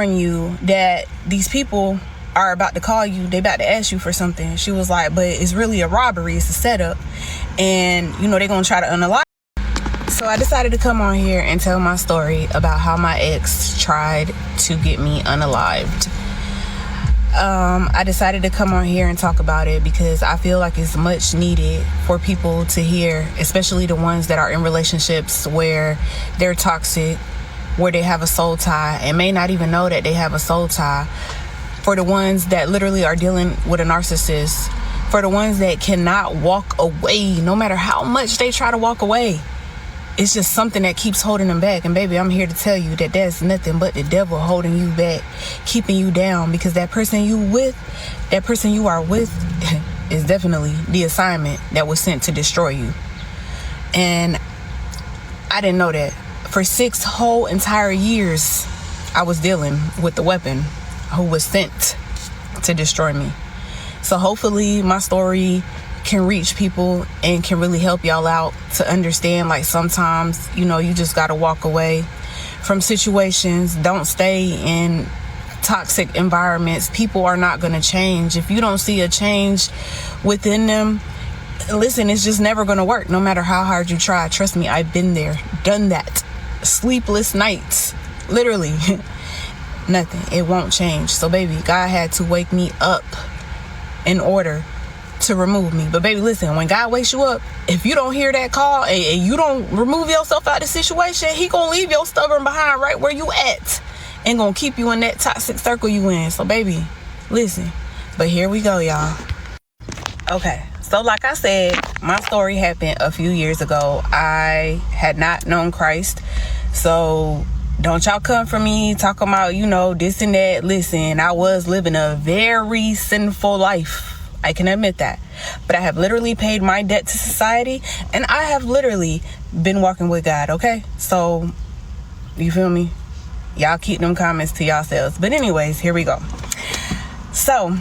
warn you that these people are about to call you. They about to ask you for something. She was like, but it's really a robbery. It's a setup. And, you know, they're going to try to unalive. So I decided to come on here and tell my story about how my ex tried to get me unalived. I decided to come on here and talk about it because I feel like it's much needed for people to hear, especially the ones that are in relationships where they're toxic, where they have a soul tie and may not even know that they have a soul tie. For the ones that literally are dealing with a narcissist, for the ones that cannot walk away, no matter how much they try to walk away. It's just something that keeps holding them back. And baby, I'm here to tell you that that's nothing but the devil holding you back, keeping you down, because that person you are with is definitely the assignment that was sent to destroy you. And I didn't know that. For 6 whole entire years, I was dealing with the weapon who was sent to destroy me. So hopefully my story can reach people and can really help y'all out to understand, like, sometimes, you know, you just got to walk away from situations. Don't stay in toxic environments. People are not going to change. If you don't see a change within them, listen, it's just never going to work, no matter how hard you try. Trust me, I've been there, done that. Sleepless nights, literally. Nothing. It won't change. So baby, God had to wake me up in order to remove me. But baby, listen, when God wakes you up, if you don't hear that call and you don't remove yourself out of the situation, he gonna leave your stubborn behind right where you at and gonna keep you in that toxic circle you in. So baby, listen. But here we go, y'all. Okay, so like I said, my story happened a few years ago. I had not known Christ, so don't y'all come for me talking about, you know, this and that. Listen, I was living a very sinful life. I can admit that. But I have literally paid my debt to society, and I have literally been walking with God, okay? So, you feel me? Y'all keep them comments to yourselves. But anyways, here we go. So,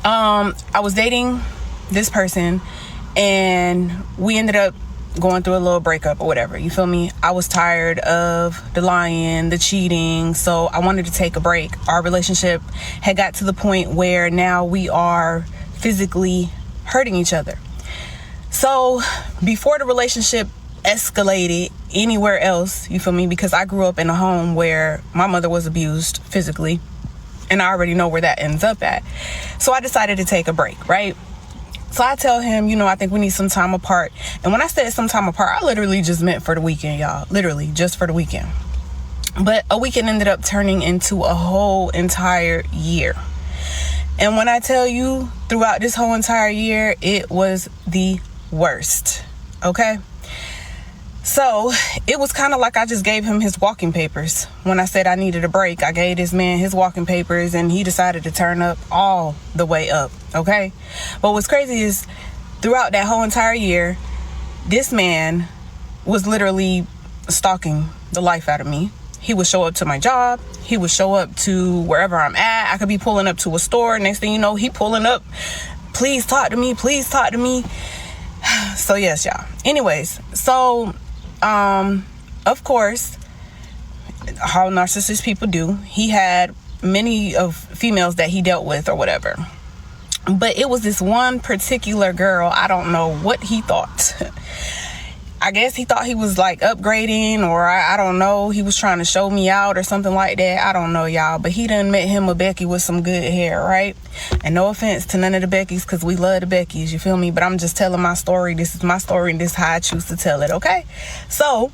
I was dating this person, and we ended up going through a little breakup or whatever, you feel me? I was tired of the lying, the cheating, so I wanted to take a break. Our relationship had got to the point where now we are physically hurting each other. So before the relationship escalated anywhere else, you feel me? Because I grew up in a home where my mother was abused physically, and I already know where that ends up at. So I decided to take a break, right? So I tell him, you know, I think we need some time apart. And when I said some time apart, I literally just meant for the weekend, y'all. Literally, just for the weekend. But a weekend ended up turning into a whole entire year. And when I tell you, throughout this whole entire year, it was the worst. Okay? So it was kind of like I just gave him his walking papers. When I said I needed a break, I gave this man his walking papers, and he decided to turn up all the way up. Okay? But what's crazy is throughout that whole entire year, this man was literally stalking the life out of me. He would show up to my job. He would show up to wherever I'm at. I could be pulling up to a store. Next thing you know, he pulling up. Please talk to me. Please talk to me. So yes, y'all. Anyways, so of course, how narcissist people do, he had many of females that he dealt with or whatever. But it was this one particular girl. I don't know what he thought. I guess he thought he was like upgrading, or I don't know. He was trying to show me out or something like that. I don't know, y'all. But he done met him a Becky with some good hair, right? And no offense to none of the Beckys, because we love the Beckys, you feel me? But I'm just telling my story. This is my story, and this is how I choose to tell it, okay? So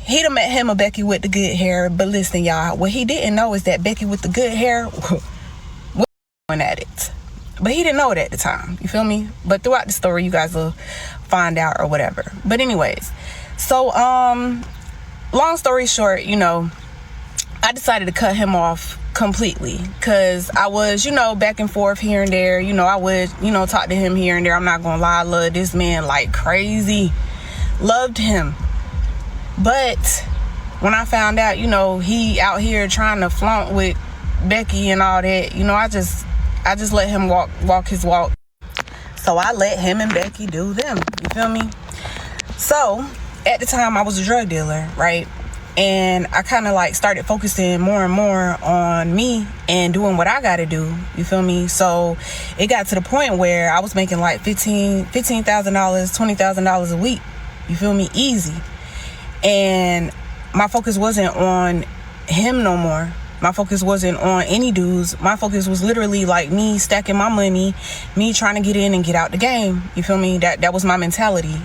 he done met him a Becky with the good hair. But listen, y'all, what he didn't know is that Becky with the good hair was an addict. But he didn't know it at the time, you feel me? But throughout the story, you guys will find out or whatever. But anyways, so long story short, you know, I decided to cut him off completely, because I was, you know, back and forth here and there. You know, I would, you know, talk to him here and there. I'm not gonna lie, I love this man like crazy. Loved him. But when I found out, you know, he out here trying to flaunt with Becky and all that, you know, I just let him walk his walk. So I let him and Becky do them. You feel me? So at the time, I was a drug dealer, right? And I kind of like started focusing more and more on me and doing what I gotta do. You feel me? So it got to the point where I was making like $15,000, $20,000 a week. You feel me? Easy. And my focus wasn't on him no more. My focus wasn't on any dudes. My focus was literally like me stacking my money, me trying to get in and get out the game. You feel me? That was my mentality.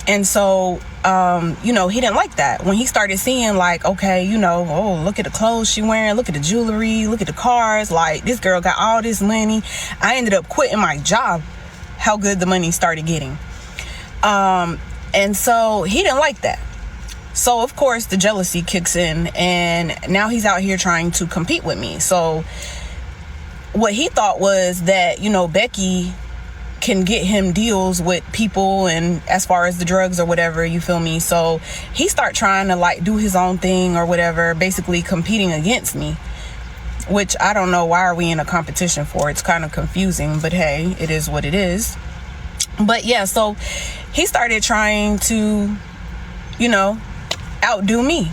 And so, he didn't like that. When he started seeing like, okay, oh, look at the clothes she wearing, look at the jewelry, look at the cars, like this girl got all this money. I ended up quitting my job, how good the money started getting. And so he didn't like that. So of course the jealousy kicks in, and now he's out here trying to compete with me. So what he thought was that, Becky can get him deals with people and as far as the drugs or whatever, you feel me? So he start trying to like do his own thing or whatever, basically competing against me, which I don't know, why are we in a competition for? It's kind of confusing, but hey, it is what it is. But yeah, so he started trying to, outdo me.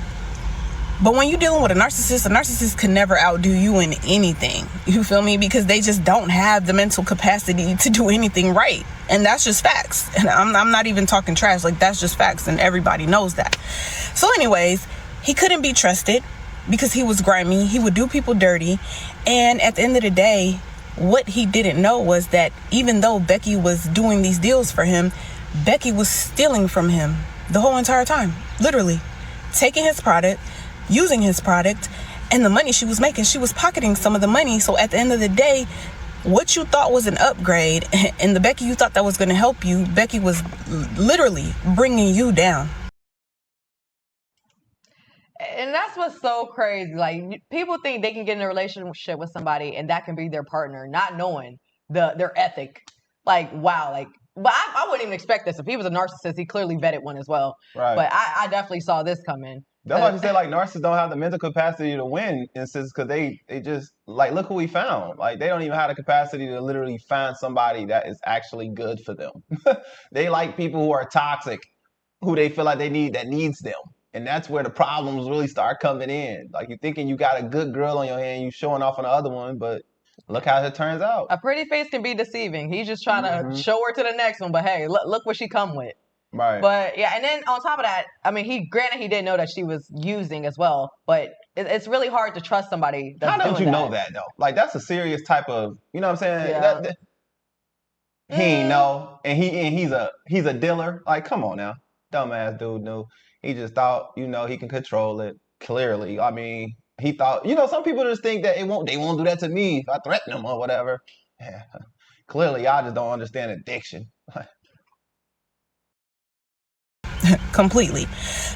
But when you're dealing with a narcissist can never outdo you in anything. You feel me? Because they just don't have the mental capacity to do anything right. And that's just facts. And I'm not even talking trash. Like, that's just facts. And everybody knows that. So anyways, he couldn't be trusted because he was grimy. He would do people dirty. And at the end of the day, what he didn't know was that even though Becky was doing these deals for him, Becky was stealing from him the whole entire time. Literally. Taking his product, using his product, and the money she was making, she was pocketing some of the money. So at the end of the day, what you thought was an upgrade, and the Becky you thought that was going to help you, Becky was literally bringing you down. And that's what's so crazy. Like, people think they can get in a relationship with somebody and that can be their partner, not knowing their ethic. Like, wow. Like, but I wouldn't even expect this. If he was a narcissist, he clearly vetted one as well. Right. But I definitely saw this coming. That's why you say, like, narcissists don't have the mental capacity to win, instance, because they just, like, look who we found. Like, they don't even have the capacity to literally find somebody that is actually good for them. They like people who are toxic, who they feel like they need, that needs them. And that's where the problems really start coming in. Like, you're thinking you got a good girl on your hand, you showing off on the other one, but look how it turns out. A pretty face can be deceiving. He's just trying to show her to the next one, but hey, look what she come with. Right. But yeah, and then on top of that, I mean, he didn't know that she was using as well, but it's really hard to trust somebody that's doing that. How don't you know that, though? Like, that's a serious type of, you know what I'm saying? Yeah. He ain't know, and he's a dealer. Like, come on now. Dumbass dude knew. He just thought, he can control it. Clearly. I mean, he thought, some people just think that they won't do that to me if I threaten them or whatever. Yeah. Clearly, y'all just don't understand addiction. Completely.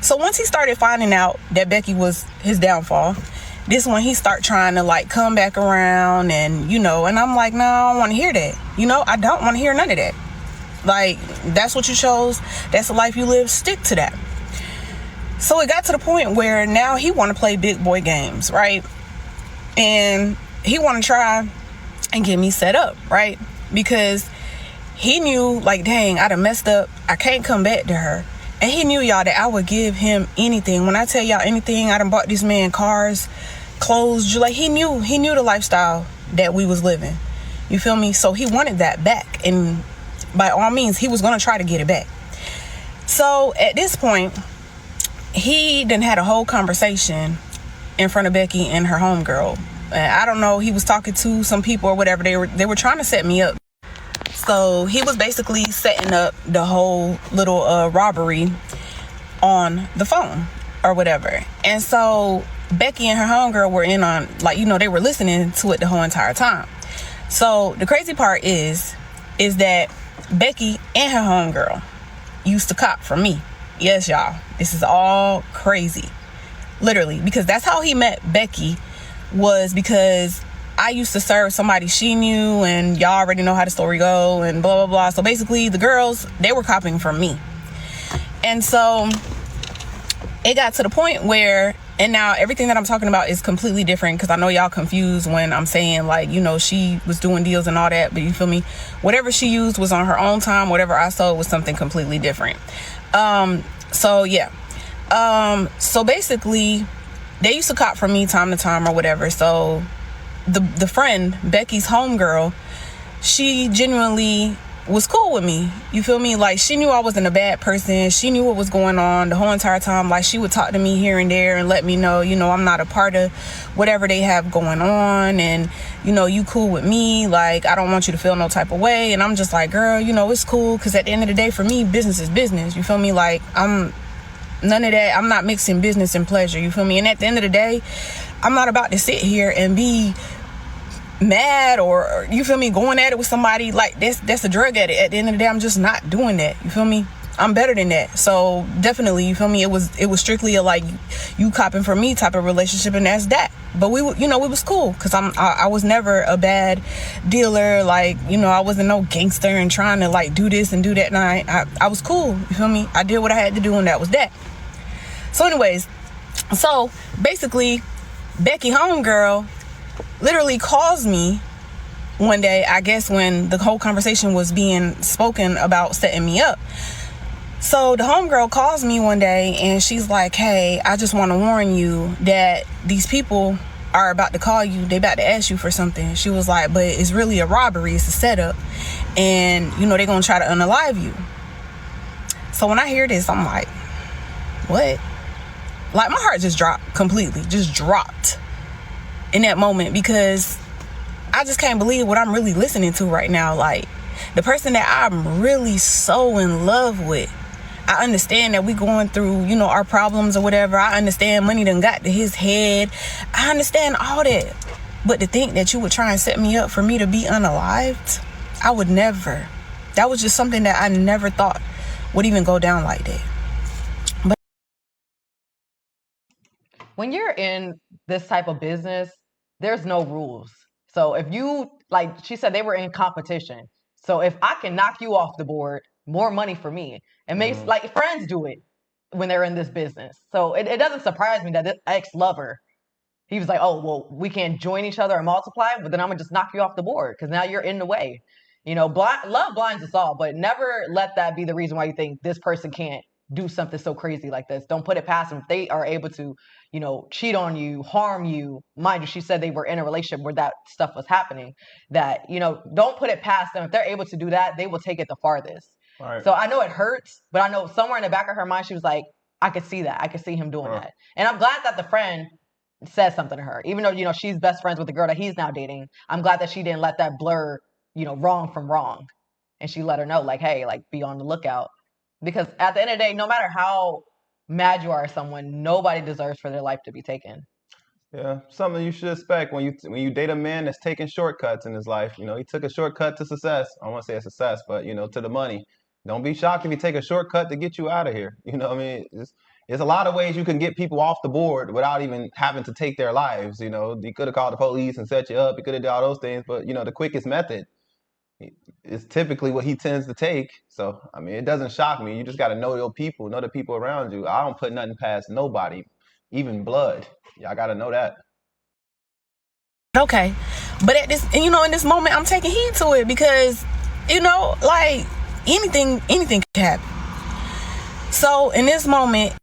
So once he started finding out that Becky was his downfall, this one he start trying to like come back around and and I'm like, no, I don't want to hear that. I don't want to hear none of that. Like, that's what you chose, that's the life you live, stick to that. So it got to the point where now he want to play big boy games, right? And he want to try and get me set up, right? Because he knew, like, dang, I done messed up, I can't come back to her. And he knew, y'all, that I would give him anything. When I tell y'all anything, I done bought this man cars, clothes. Like, he knew the lifestyle that we was living. You feel me? So he wanted that back. And by all means, he was going to try to get it back. So at this point, he done had a whole conversation in front of Becky and her homegirl. I don't know, he was talking to some people or whatever. They were trying to set me up. So he was basically setting up the whole little robbery on the phone or whatever. And so Becky and her homegirl were in on, like, they were listening to it the whole entire time. So the crazy part is that Becky and her homegirl used to cop from me. Yes, y'all. This is all crazy. Literally. Because that's how he met Becky, was because I used to serve somebody she knew, and y'all already know how the story go, and blah, blah, blah. So basically, the girls, they were copying from me. And so it got to the point where, and now everything that I'm talking about is completely different, because I know y'all confused when I'm saying, like, she was doing deals and all that, but you feel me? Whatever she used was on her own time. Whatever I sold was something completely different. So yeah. So basically, they used to cop from me time to time or whatever. So the friend, Becky's homegirl, she genuinely was cool with me. You feel me? Like, she knew I wasn't a bad person. She knew what was going on the whole entire time. Like, she would talk to me here and there and let me know, I'm not a part of whatever they have going on, and you cool with me. Like, I don't want you to feel no type of way. And I'm just like, girl, it's cool, because at the end of the day, for me, business is business. You feel me? Like, I'm none of that. I'm not mixing business and pleasure. You feel me? And at the end of the day, I'm not about to sit here and be mad or you feel me, going at it with somebody like that's a drug addict. At the end of the day, I'm just not doing that. You feel me? I'm better than that. So definitely, you feel me, it was strictly a like you copping for me type of relationship, and that's that. But we was cool, because I was never a bad dealer. Like, I wasn't no gangster and trying to like do this and do that. And I was cool. You feel me? I did what I had to do, and that was that. So anyways, so basically, Becky homegirl literally calls me one day, I guess when the whole conversation was being spoken about setting me up. So the homegirl calls me one day and she's like, hey, I just want to warn you that these people are about to call you. They about to ask you for something. She was like, but it's really a robbery. It's a setup. And, they're going to try to unalive you. So when I hear this, I'm like, what? Like, my heart just dropped completely. Just dropped in that moment, because I just can't believe what I'm really listening to right now. Like, the person that I'm really so in love with, I understand that we going through, our problems or whatever. I understand money done got to his head. I understand all that. But to think that you would try and set me up for me to be unalived, I would never. That was just something that I never thought would even go down like that. But when you're in this type of business, there's no rules. So if you, like she said, they were in competition. So if I can knock you off the board, more money for me. It makes, like, friends do it when they're in this business. So it doesn't surprise me that this ex-lover, he was like, oh, well, we can't join each other and multiply, but then I'm going to just knock you off the board because now you're in the way. Love blinds us all, but never let that be the reason why you think this person can't do something so crazy like this. Don't put it past them. If they are able to, cheat on you, harm you, mind you, she said they were in a relationship where that stuff was happening, that, don't put it past them. If they're able to do that, they will take it the farthest. Right. So I know it hurts, but I know somewhere in the back of her mind, she was like, I could see that. I could see him doing that. And I'm glad that the friend said something to her, even though, she's best friends with the girl that he's now dating. I'm glad that she didn't let that blur, wrong from wrong. And she let her know, like, hey, like, be on the lookout. Because at the end of the day, no matter how mad you are at someone, nobody deserves for their life to be taken. Yeah, something you should expect when you date a man that's taking shortcuts in his life. He took a shortcut to success. I don't want to say a success, but to the money. Don't be shocked if you take a shortcut to get you out of here. What I mean? There's a lot of ways you can get people off the board without even having to take their lives. You could have called the police and set you up. You could have done all those things, but the quickest method is typically what he tends to take. So, I mean, it doesn't shock me. You just got to know your people, know the people around you. I don't put nothing past nobody, even blood. Y'all got to know that. okay. But at this, in this moment, I'm taking heed to it, because, like, anything can happen. So in this moment,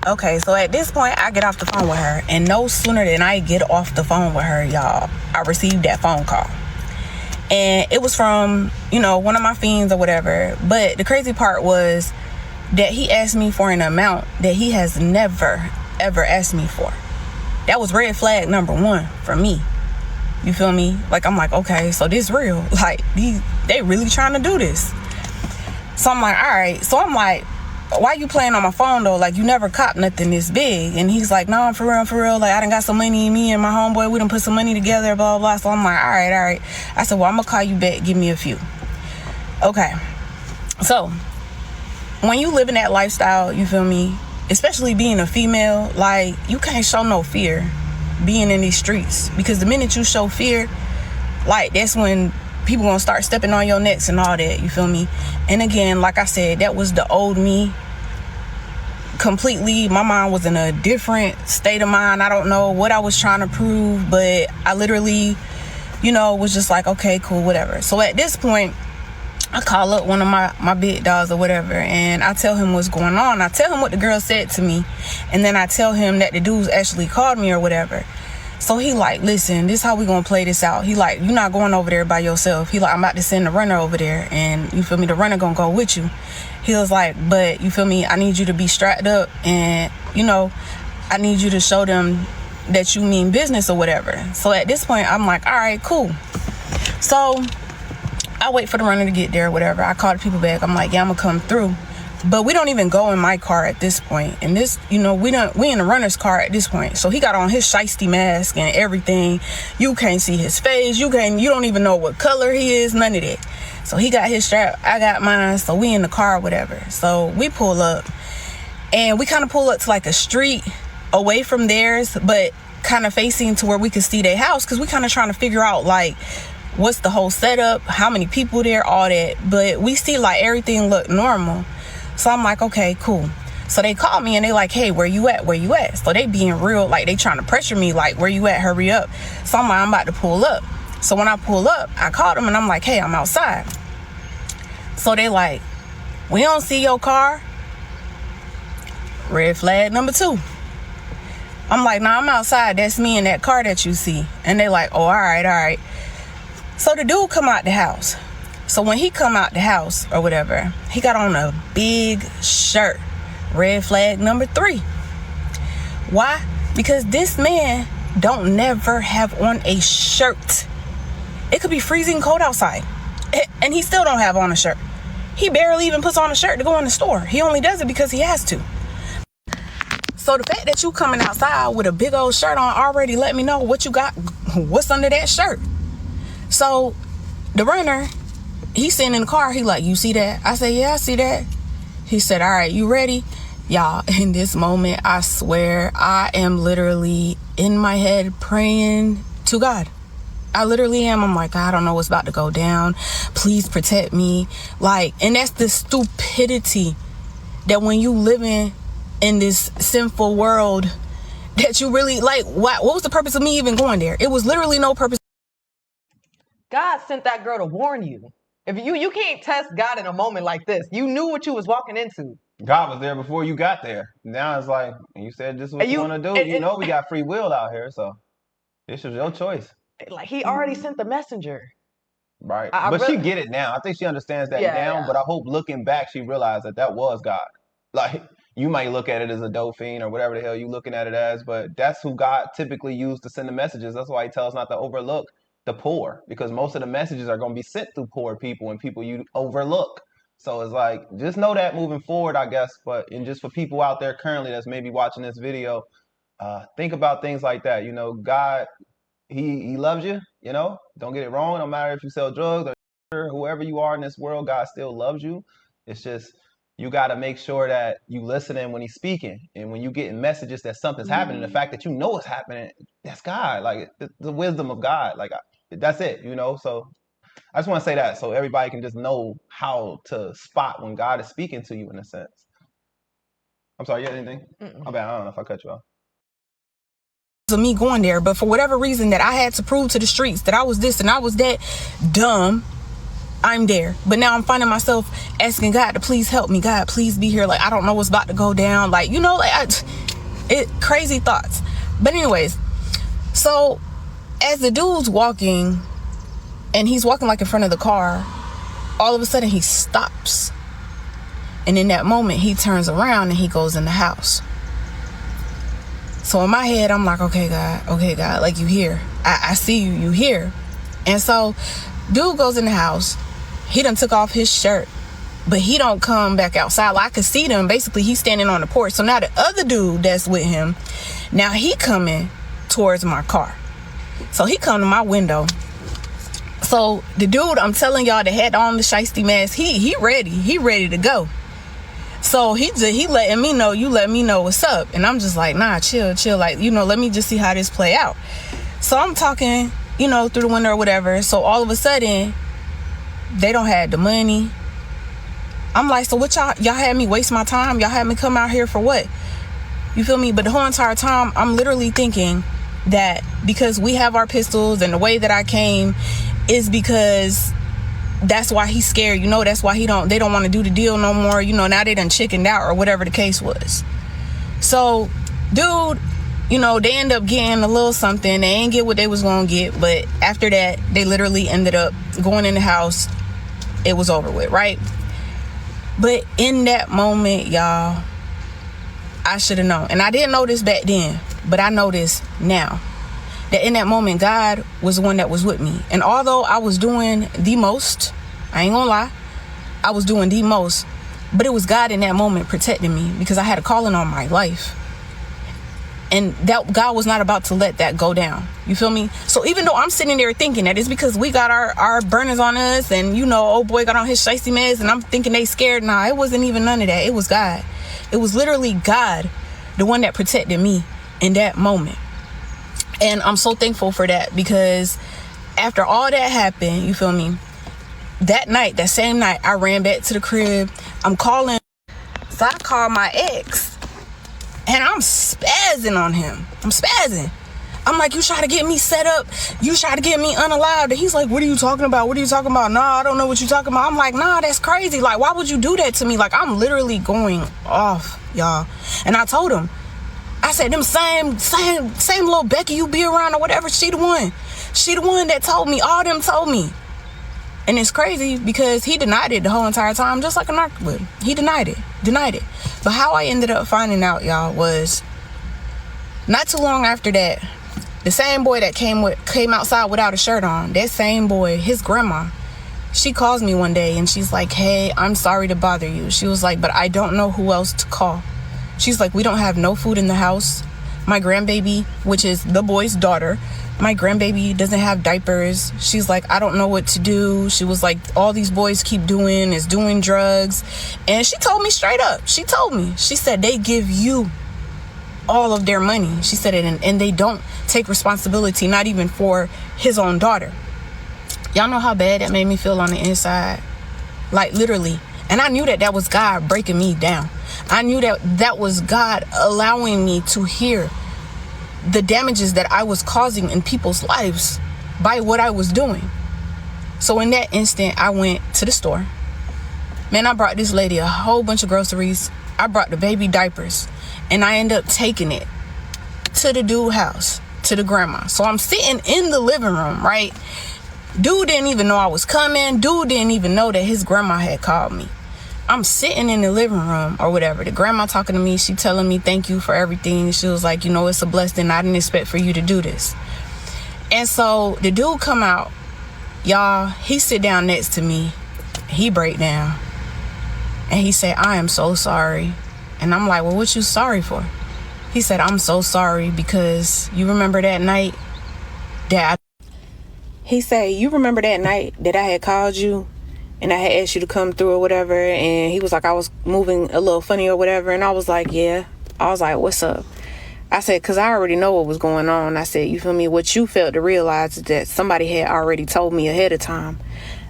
okay, so at this point, I get off the phone with her, and no sooner than I get off the phone with her, y'all, I received that phone call. And it was from, one of my fiends or whatever. But the crazy part was that he asked me for an amount that he has never, ever asked me for. That was red flag number one for me. You feel me? Like, I'm like, okay, so this real. Like, they really trying to do this. So I'm like, all right. So I'm like, why you playing on my phone, though? Like, you never cop nothing this big. And he's like, no, I'm for real. Like, I done got some money, me and my homeboy, we done put some money together, blah, blah, blah. So I'm like, all right. I said, well, I'm gonna call you back, give me a few. Okay. So, when you live in that lifestyle, you feel me, especially being a female, like, you can't show no fear being in these streets. Because the minute you show fear, like, that's when people gonna start stepping on your necks and all that, you feel me? And again, like I said, that was the old me completely. My mind was in a different state of mind. I don't know what I was trying to prove, but I literally, was just like, okay, cool, whatever. So at this point, I call up one of my big dogs or whatever, and I tell him what's going on. I tell him what the girl said to me, and then I tell him that the dudes actually called me or whatever. So he like, listen, this is how we gonna play this out. He like, you're not going over there by yourself. He like, I'm about to send the runner over there, and you feel me, the runner gonna go with you. He was like, but you feel me, I need you to be strapped up, and you know, I need you to show them that you mean business or whatever. So at this point, I'm like, all right, cool. So I wait for the runner to get there or whatever. I call the people back. I'm like, yeah, I'm gonna come through. But we don't even go in my car at this point. And this, you know, we in the runner's car at this point. So he got on his shiesty mask and everything. You can't see his face. You don't even know what color he is, none of that. So he got his strap, I got mine. So we in the car or whatever. So we pull up, and we kind of pull up to like a street away from theirs, but kind of facing to where we could see their house, because we kind of trying to figure out like what's the whole setup, how many people there, all that. But we see like everything look normal. So I'm like, okay, cool. So they call me and they like, hey, where you at? Where you at? So they being real, like they trying to pressure me, like, where you at? Hurry up. So I'm like, I'm about to pull up. So when I pull up, I called them and I'm like, hey, I'm outside. So they like, we don't see your car. Red flag number 2. I'm like, nah, I'm outside. That's me in that car that you see. And they like, oh, all right. So the dude come out the house. So when he come out the house or whatever, he got on a big shirt. Red flag number 3. Why? Because this man don't never have on a shirt. It could be freezing cold outside, and he still don't have on a shirt. He barely even puts on a shirt to go in the store. He only does it because he has to. So the fact that you coming outside with a big old shirt on already let me know what you got, what's under that shirt. So the runner, he's sitting in the car. He like, you see that? I said, yeah, I see that. He said, all right, you ready? Y'all, in this moment, I swear, I am literally in my head praying to God. I literally am. I'm like, I don't know what's about to go down. Please protect me. Like, and that's the stupidity that when you living in this sinful world, that you really, like, what was the purpose of me even going there? It was literally no purpose. God sent that girl to warn you. If you can't test God in a moment like this. You knew what you was walking into. God was there before you got there. Now it's like, you said this is what you want to do. You know we got free will out here, so this is your choice. Like, he already sent the messenger. Right. But really, she get it now. I think she understands that now, yeah. But I hope looking back she realized that was God. Like, you might look at it as a dope fiend or whatever the hell you looking at it as, but that's who God typically used to send the messages. That's why he tells us not to overlook the poor, because most of the messages are going to be sent through poor people and people you overlook. So it's like, just know that moving forward, I guess. But and just for people out there currently that's maybe watching this video, think about things like that. You know, God, he loves you, you know, don't get it wrong. No matter if you sell drugs or whoever you are in this world, God still loves you. It's just, you got to make sure that you listening when he's speaking. And when you getting messages that something's happening, the fact that you know it's happening, that's God. Like, the wisdom of God. Like, that's it, you know. So I just want to say that so everybody can just know how to spot when God is speaking to you in a sense. I'm sorry, you had anything? I don't know if I cut you off. Of me going there, but for whatever reason that I had to prove to the streets that I was this and I was that dumb, I'm there. But now I'm finding myself asking God to please help me. God, please be here. Like, I don't know what's about to go down. Like, you know, like, crazy thoughts. But anyways, so as the dude's walking, and he's walking like in front of the car, all of a sudden he stops. And in that moment, he turns around and he goes in the house. So in my head, I'm like, okay, God, like, you here. I see you, you here. And so dude goes in the house. He done took off his shirt, but he don't come back outside. Like, I could see them. Basically, he's standing on the porch. So now the other dude that's with him, now he coming towards my car. So he come to my window. So the dude, I'm telling y'all, that had on the shiesty mask, he ready to go. So he letting me know, you let me know what's up. And I'm just like, nah, chill. Like, you know, let me just see how this play out. So I'm talking, you know, through the window or whatever. So all of a sudden, they don't have the money. I'm like, so what y'all had me waste my time? Y'all had me come out here for what? You feel me? But the whole entire time, I'm literally thinking that because we have our pistols and the way that I came is because that's why he's scared. That's why they don't want to do the deal no more. Now they done chickened out or whatever the case was. So, dude, they end up getting a little something. They ain't get what they was gonna get, but after that, they literally ended up going in the house. It was over with, right? But in that moment, y'all, I should have known. And I didn't know this back then, but I know this now. That in that moment, God was the one that was with me. And although I was doing the most, I ain't gonna lie, I was doing the most, but it was God in that moment protecting me because I had a calling on my life. And that God was not about to let that go down. You feel me? So even though I'm sitting there thinking that it's because we got our burners on us and, old boy got on his shicey meds and I'm thinking they scared. Nah, it wasn't even none of that. It was God. It was literally God, the one that protected me in that moment. And I'm so thankful for that because after all that happened, you feel me? That same night, I ran back to the crib. I'm calling. So I called my ex and I'm spazzing on him. I'm spazzing. I'm like, you try to get me set up. You try to get me unalived. And he's like, what are you talking about? What are you talking about? Nah, I don't know what you're talking about. I'm like, nah, that's crazy. Like, why would you do that to me? Like, I'm literally going off, y'all. And I told him, I said, them same little Becky you be around or whatever, she the one. She the one that told me, all them told me. And it's crazy because he denied it the whole entire time, just like a narc would. He denied it. But how I ended up finding out, y'all, was not too long after that, the same boy that came outside without a shirt on, that same boy, his grandma, she calls me one day and she's like, hey, I'm sorry to bother you. She was like, but I don't know who else to call. She's like, we don't have no food in the house. My grandbaby, which is the boy's daughter, my grandbaby doesn't have diapers. She's like, I don't know what to do. She was like, all these boys keep doing is doing drugs. And she told me straight up. She told me. She said, they give you all of their money. She said it, and they don't take responsibility, not even for his own daughter. Y'all know how bad that made me feel on the inside? Like, literally. And I knew that was God breaking me down. I knew that was God allowing me to hear the damages that I was causing in people's lives by what I was doing. So in that instant, I went to the store. Man, I brought this lady a whole bunch of groceries. I brought the baby diapers. And I ended up taking it to the dude house, to the grandma. So I'm sitting in the living room, right? Dude didn't even know I was coming. Dude didn't even know that his grandma had called me. I'm sitting in the living room or whatever. The grandma talking to me. She telling me thank you for everything. She was like, it's a blessing. I didn't expect for you to do this. And so the dude come out. Y'all, he sit down next to me. He break down. And he said, I am so sorry. And I'm like, well, what you sorry for? He said, I'm so sorry because you remember that night that He said, you remember that night that I had called you and I had asked you to come through or whatever, and he was like, I was moving a little funny or whatever, and I was like, yeah. I was like, what's up? I said, because I already know what was going on. I said, you feel me? What you failed to realize is that somebody had already told me ahead of time.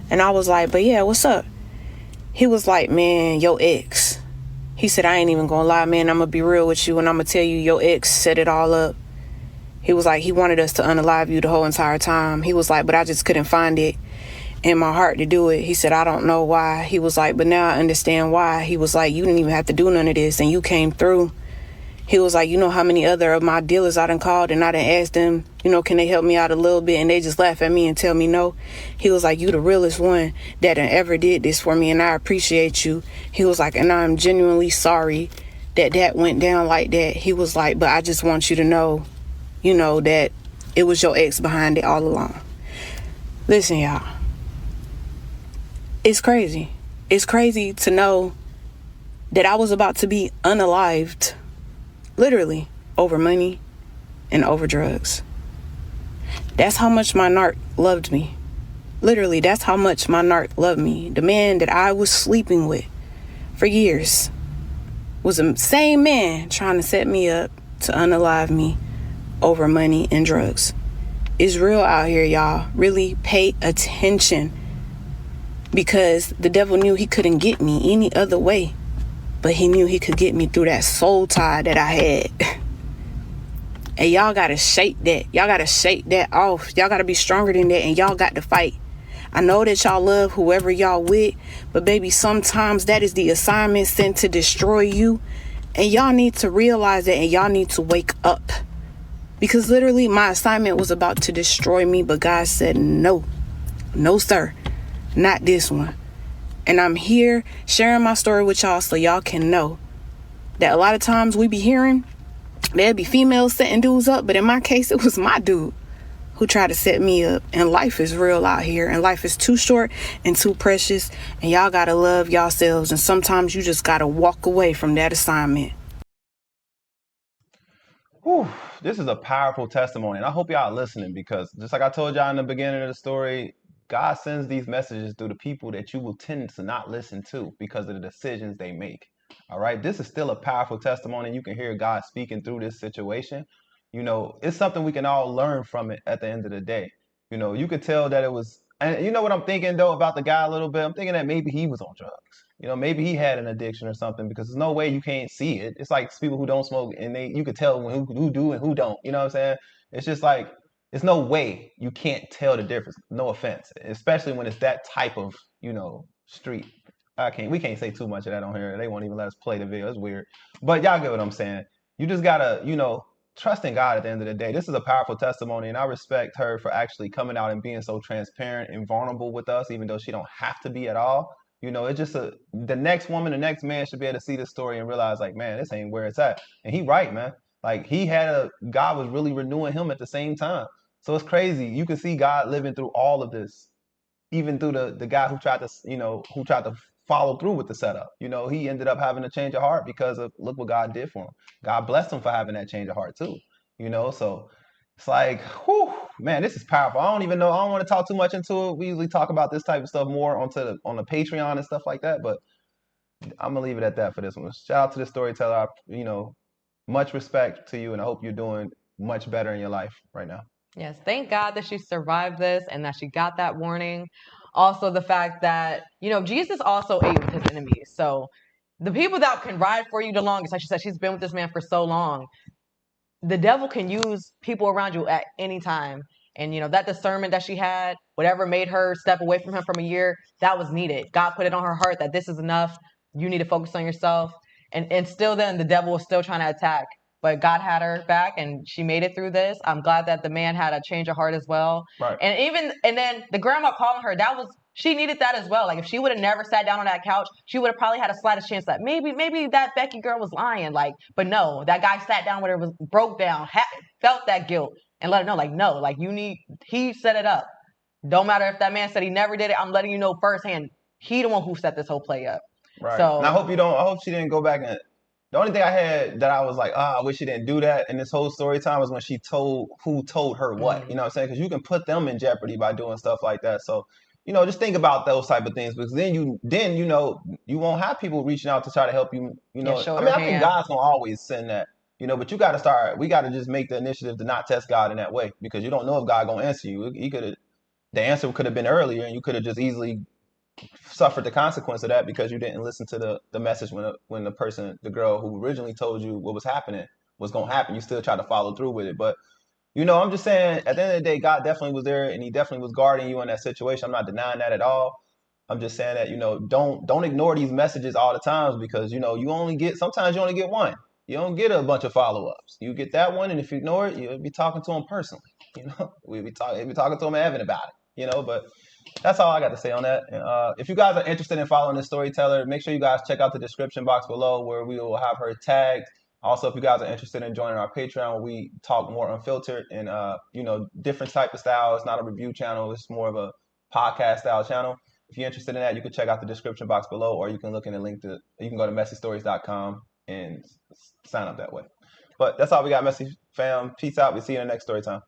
And I was like, but yeah, what's up? He was like, man, your ex. He said, I ain't even gonna lie, man. I'm gonna be real with you, and I'm gonna tell you, your ex set it all up. He was like, he wanted us to unalive you the whole entire time. He was like, but I just couldn't find it in my heart to do it. He said, I don't know why. He was like, but now I understand why. He was like, you didn't even have to do none of this, and you came through. He was like, you know how many other of my dealers I done called and I done asked them, can they help me out a little bit? And they just laugh at me and tell me no. He was like, you the realest one that done ever did this for me, and I appreciate you. He was like, and I'm genuinely sorry that went down like that. He was like, but I just want you to know, that it was your ex behind it all along. Listen, y'all. It's crazy. It's crazy to know that I was about to be unalived. Literally, over money and over drugs. That's how much my narc loved me. Literally, that's how much my narc loved me. The man that I was sleeping with for years was the same man trying to set me up to unalive me over money and drugs. It's real out here, y'all. Really pay attention, because the devil knew he couldn't get me any other way. But he knew he could get me through that soul tie that I had. And y'all gotta shake that. Y'all gotta shake that off. Y'all gotta be stronger than that, and y'all got to fight. I know that y'all love whoever y'all with, but baby, sometimes that is the assignment sent to destroy you. And y'all need to realize that, and y'all need to wake up. Because literally my assignment was about to destroy me, but God said, no, sir, not this one. And I'm here sharing my story with y'all so y'all can know that a lot of times we be hearing there'd be females setting dudes up, but in my case, it was my dude who tried to set me up. And life is real out here, and life is too short and too precious, and y'all gotta love yourselves, and sometimes you just gotta walk away from that assignment. Whew, this is a powerful testimony, and I hope y'all are listening, because just like I told y'all in the beginning of the story, God sends these messages through the people that you will tend to not listen to because of the decisions they make. All right, this is still a powerful testimony. You can hear God speaking through this situation. It's something we can all learn from it at the end of the day. You could tell that it was, and you know what I'm thinking though about the guy a little bit? I'm thinking that maybe he was on drugs. Maybe he had an addiction or something, because there's no way you can't see it. It's like people who don't smoke, and you could tell who do and who don't. You know what I'm saying? It's just like, there's no way you can't tell the difference. No offense, especially when it's that type of, street. We can't say too much of that on here. They won't even let us play the video. It's weird. But y'all get what I'm saying. You just gotta, trust in God at the end of the day. This is a powerful testimony, and I respect her for actually coming out and being so transparent and vulnerable with us, even though she don't have to be at all. It's just the next woman, the next man should be able to see this story and realize, like, man, this ain't where it's at. And he right, man. Like, God was really renewing him at the same time. So it's crazy. You can see God living through all of this, even through the guy who tried to follow through with the setup. He ended up having a change of heart because of, look what God did for him. God blessed him for having that change of heart too. So it's like, whew, man, this is powerful. I don't even know. I don't want to talk too much into it. We usually talk about this type of stuff more on the Patreon and stuff like that. But I'm gonna leave it at that for this one. Shout out to the storyteller. Much respect to you, and I hope you're doing much better in your life right now. Yes, thank God that she survived this and that she got that warning. Also, the fact that, Jesus also ate with his enemies. So the people that can ride for you the longest, like she said, she's been with this man for so long. The devil can use people around you at any time. And, that discernment that she had, whatever made her step away from him from a year, that was needed. God put it on her heart that this is enough. You need to focus on yourself. And still then the devil was still trying to attack. But God had her back, and she made it through this. I'm glad that the man had a change of heart as well. Right. And then the grandma calling her, she needed that as well. Like, if she would have never sat down on that couch, she would have probably had a slightest chance that maybe that Becky girl was lying. Like, but no, that guy sat down with her, was broke down, felt that guilt, and let her know, like, no, like, he set it up. Don't matter if that man said he never did it. I'm letting you know firsthand, he the one who set this whole play up. Right. So, and I hope she didn't go back and. The only thing I had that I was like, I wish she didn't do that in this whole story time was when she told who told her what. Mm-hmm. You know what I'm saying? Because you can put them in jeopardy by doing stuff like that. So, just think about those type of things, because then you won't have people reaching out to try to help you. I think God's gonna always send that. But you got to start. We got to just make the initiative to not test God in that way, because you don't know if God gonna answer you. The answer could have been earlier, and you could have just easily suffered the consequence of that because you didn't listen to the message when the girl who originally told you what was happening was going to happen. You still try to follow through with it. But, I'm just saying, at the end of the day, God definitely was there, and he definitely was guarding you in that situation. I'm not denying that at all. I'm just saying that, don't ignore these messages all the times, because, sometimes you only get one. You don't get a bunch of follow-ups. You get that one, and if you ignore it, you'll be talking to him personally. We'll be talking to him and Evan about it, but that's all I got to say on that. And if you guys are interested in following this storyteller, make sure you guys check out the description box below, where we will have her tagged. Also, if you guys are interested in joining our Patreon, where we talk more unfiltered and different type of style. It's not a review channel. It's more of a podcast style channel. If you're interested in that, you can check out the description box below, or you can look in the link you can go to messystories.com and sign up that way. But that's all we got, Messy fam. Peace out. We'll see you in the next story time.